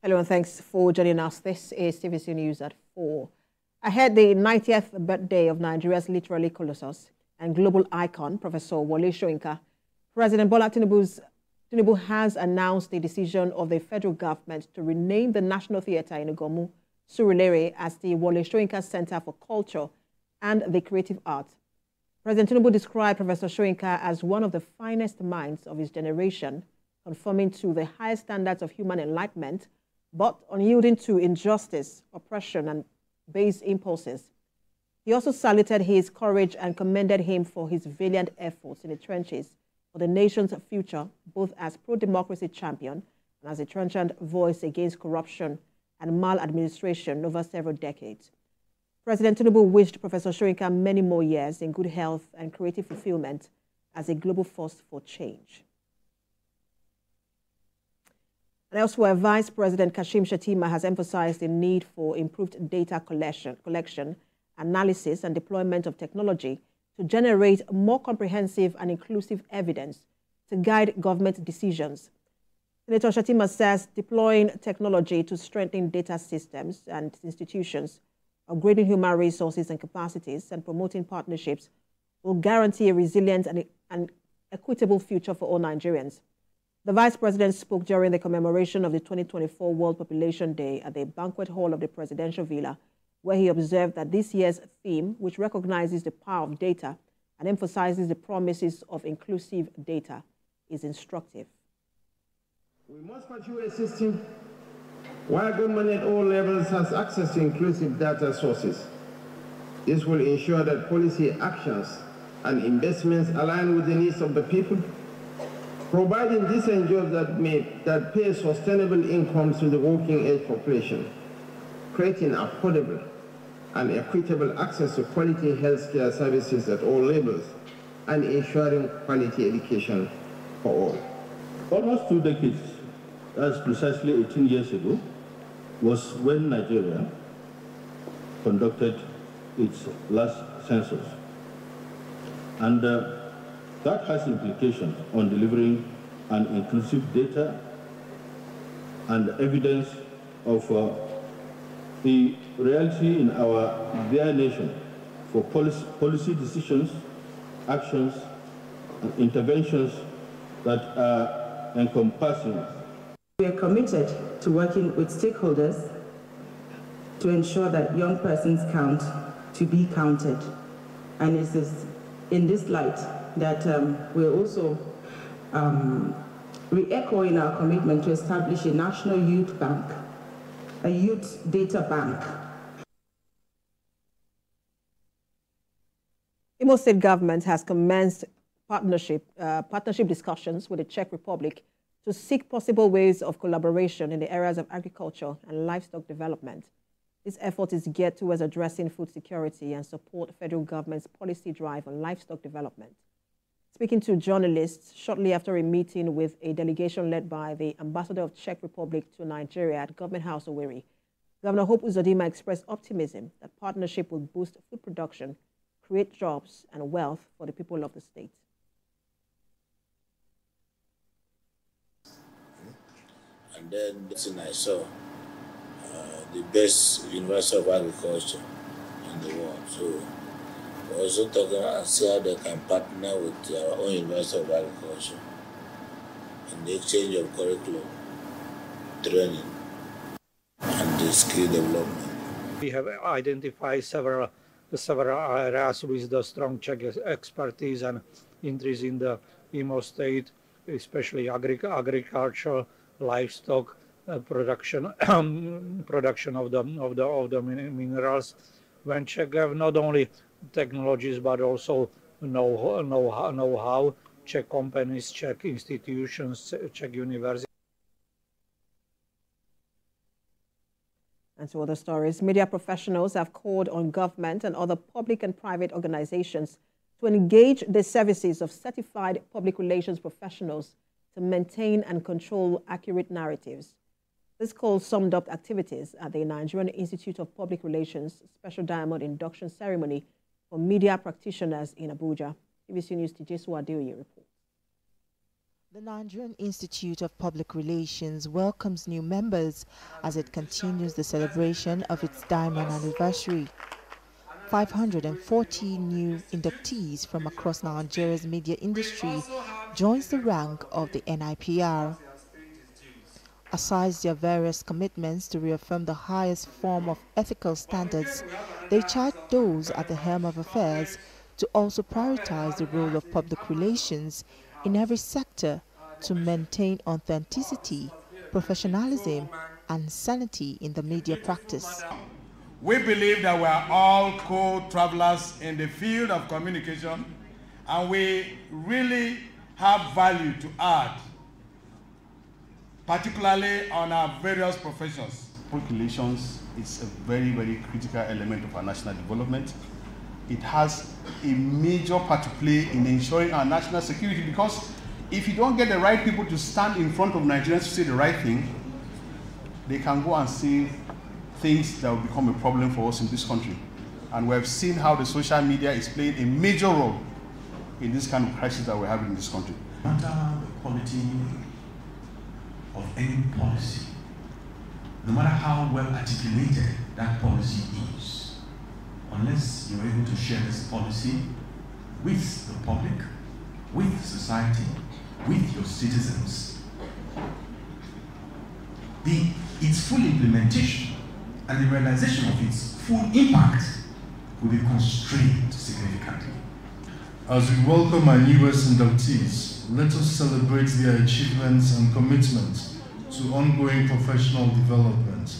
Hello and thanks for joining us. This is TVC News at 4. Ahead the 90th birthday of Nigeria's literary colossus and global icon, Professor Wole Soyinka, President Bola Tinubu has announced the decision of the federal government to rename the National Theatre in Iganmu, Surulere, as the Wole Soyinka Centre for Culture and the Creative Arts. President Tinubu described Professor Soyinka as one of the finest minds of his generation, conforming to the highest standards of human enlightenment, but unyielding to injustice, oppression, and base impulses. He also saluted his courage and commended him for his valiant efforts in the trenches for the nation's future, both as pro-democracy champion and as a trenchant voice against corruption and maladministration over several decades. President Tinubu wished Professor Soyinka many more years in good health and creative fulfillment as a global force for change. And elsewhere, Vice President Shatima has emphasized the need for improved data collection, analysis, and deployment of technology to generate more comprehensive and inclusive evidence to guide government decisions. Senator Shatima says deploying technology to strengthen data systems and institutions, upgrading human resources and capacities, and promoting partnerships will guarantee a resilient and equitable future for all Nigerians. The Vice President spoke during the commemoration of the 2024 World Population Day at the banquet hall of the Presidential Villa, where he observed that this year's theme, which recognizes the power of data and emphasizes the promises of inclusive data, is instructive. We must pursue a system where government at all levels has access to inclusive data sources. This will ensure that policy actions and investments align with the needs of the people, providing decent jobs that pay sustainable incomes to the working-age population, creating affordable and equitable access to quality healthcare services at all levels, and ensuring quality education for all. Almost 2 decades, that's precisely 18 years ago, was when Nigeria conducted its last census. And that has implications on delivering an inclusive data and evidence of the reality in our dear nation for policy decisions, actions, and interventions that are encompassing. We are committed to working with stakeholders to ensure that young persons count to be counted. And it is in this light that we're also re-echoing our commitment to establish a national youth bank, a youth data bank. Imo State government has commenced partnership discussions with the Czech Republic to seek possible ways of collaboration in the areas of agriculture and livestock development. This effort is geared towards addressing food security and support federal government's policy drive on livestock development. Speaking to journalists shortly after a meeting with a delegation led by the ambassador of Czech Republic to Nigeria at Government House, Owerri, Governor Hope Uzodinma expressed optimism that partnership will boost food production, create jobs and wealth for the people of the state. And then the thing I saw, the best University of Agriculture in the world. So we're also talking and see how they can partner with our own University of Agriculture in the exchange of curriculum, training, and the skill development. We have identified several areas with the strong Czech expertise and interest in the Imo State, especially agriculture, livestock, production of the minerals. When Czech have not only technologies but also know-how, Czech companies, Czech institutions, Czech universities. And to other stories, media professionals have called on government and other public and private organizations to engage the services of certified public relations professionals to maintain and control accurate narratives. This call summed up activities at the Nigerian Institute of Public Relations Special Diamond Induction Ceremony for media practitioners in Abuja. TVC News' Tijesu Adeoye reports. The Nigerian Institute of Public Relations welcomes new members as it continues the celebration of its diamond anniversary. 540 new inductees from across Nigeria's media industry joins the rank of the NIPR. Aside their various commitments to reaffirm the highest form of ethical standards, they charge those at the helm of affairs to also prioritize the role of public relations in every sector to maintain authenticity, professionalism, and sanity in the media practice. We believe that we are all co-travelers in the field of communication, and we really have value to add, particularly on our various professions. Public relations is a very, very critical element of our national development. It has a major part to play in ensuring our national security, because if you don't get the right people to stand in front of Nigerians to say the right thing, they can go and say things that will become a problem for us in this country. And we have seen how the social media is playing a major role in this kind of crisis that we're having in this country. No matter the quality of any policy, no matter how well articulated that policy is, unless you're able to share this policy with the public, with society, with your citizens, its full implementation and the realization of its full impact will be constrained significantly. As we welcome our newest inductees, let us celebrate their achievements and commitment to ongoing professional development.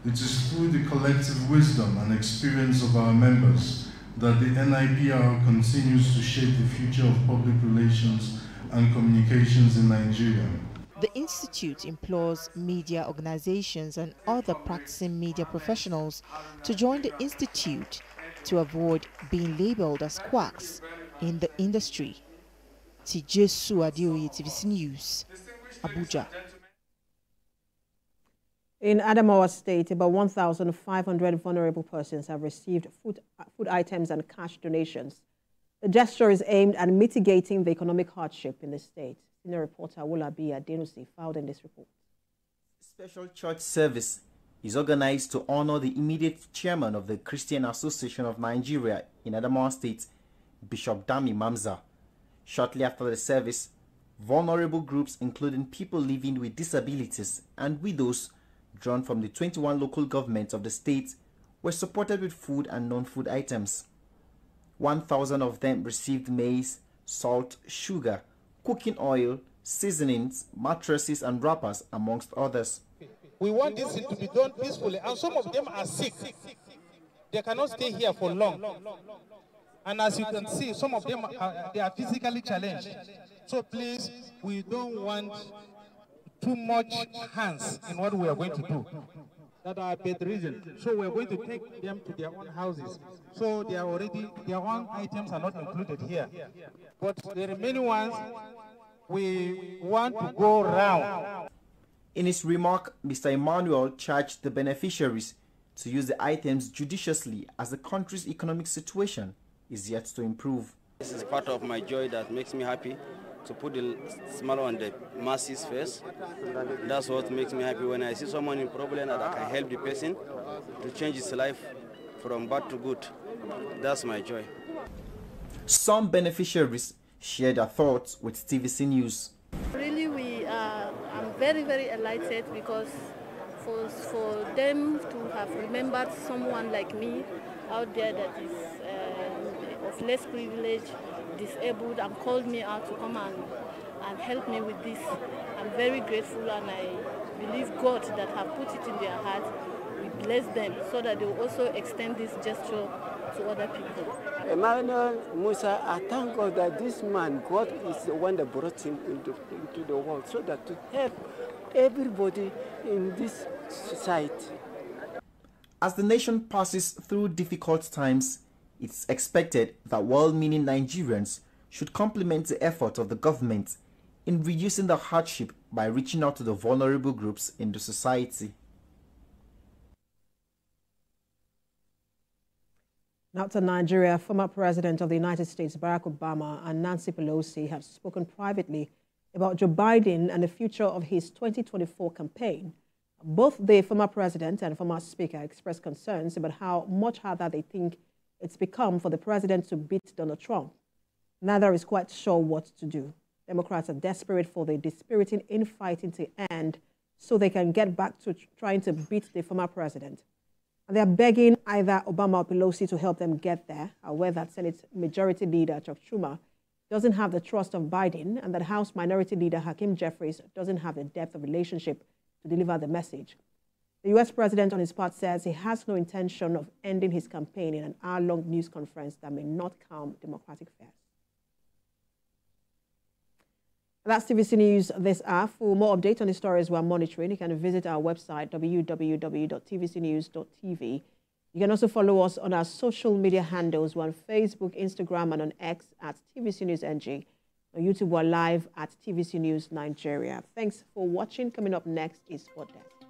It is through the collective wisdom and experience of our members that the NIPR continues to shape the future of public relations and communications in Nigeria. The Institute implores media organizations and other practicing media professionals to join the Institute to avoid being labeled as quacks in the industry. Tijesu Adioye, TVC News, Abuja. In Imo State, about 1,500 vulnerable persons have received food items and cash donations. The gesture is aimed at mitigating the economic hardship in the state. Senior reporter Wole Soyinka filed in this report. Special church service is organized to honor the immediate chairman of the Christian Association of Nigeria in Imo State, Bishop Dami Mamza. Shortly after the service, vulnerable groups including people living with disabilities and widows drawn from the 21 local governments of the state were supported with food and non-food items. 1,000 of them received maize, salt, sugar, cooking oil, seasonings, mattresses and wrappers, amongst others. We want this to be done peacefully, and some of them are sick. They cannot stay here for long. And as you can see, some of them they are physically challenged. So please, we don't want too much hands in what we are going to do. That are bedridden. So we are going to take them to their own houses. So they are already, their own items are not included here. But the remaining ones, we want to go round. In his remark, Mr. Emmanuel charged the beneficiaries to use the items judiciously as the country's economic situation is yet to improve. This is part of my joy that makes me happy, to put the smile on the masses first. That's what makes me happy when I see someone in problem that I can help the person to change his life from bad to good. That's my joy. Some beneficiaries shared their thoughts with TVC News. Really, I'm very, very elated because for them to have remembered someone like me out there that is of less privilege, disabled, and called me out to come and help me with this. I'm very grateful, and I believe God that have put it in their heart will bless them so that they will also extend this gesture to other people. Emmanuel Musa, I thank God that this man, God is the one that brought him into the world so that to help everybody in this society. As the nation passes through difficult times, it's expected that well-meaning Nigerians should complement the effort of the government in reducing the hardship by reaching out to the vulnerable groups in the society. Now to Nigeria, former President of the United States Barack Obama and Nancy Pelosi have spoken privately about Joe Biden and the future of his 2024 campaign. Both the former president and former speaker expressed concerns about how much harder they think it's become for the president to beat Donald Trump. Neither is quite sure what to do. Democrats are desperate for the dispiriting infighting to end so they can get back to trying to beat the former president. And they are begging either Obama or Pelosi to help them get there, aware that Senate Majority Leader Chuck Schumer doesn't have the trust of Biden and that House Minority Leader Hakeem Jeffries doesn't have the depth of relationship to deliver the message. The U.S. president, on his part, says he has no intention of ending his campaign in an hour-long news conference that may not calm Democratic fears. That's TVC News this hour. For more updates on the stories we're monitoring, you can visit our website, www.tvcnews.tv. You can also follow us on our social media handles. We're on Facebook, Instagram, and on X at TVC News NG. On YouTube, we're live at TVC News Nigeria. Thanks for watching. Coming up next is Sport Desk.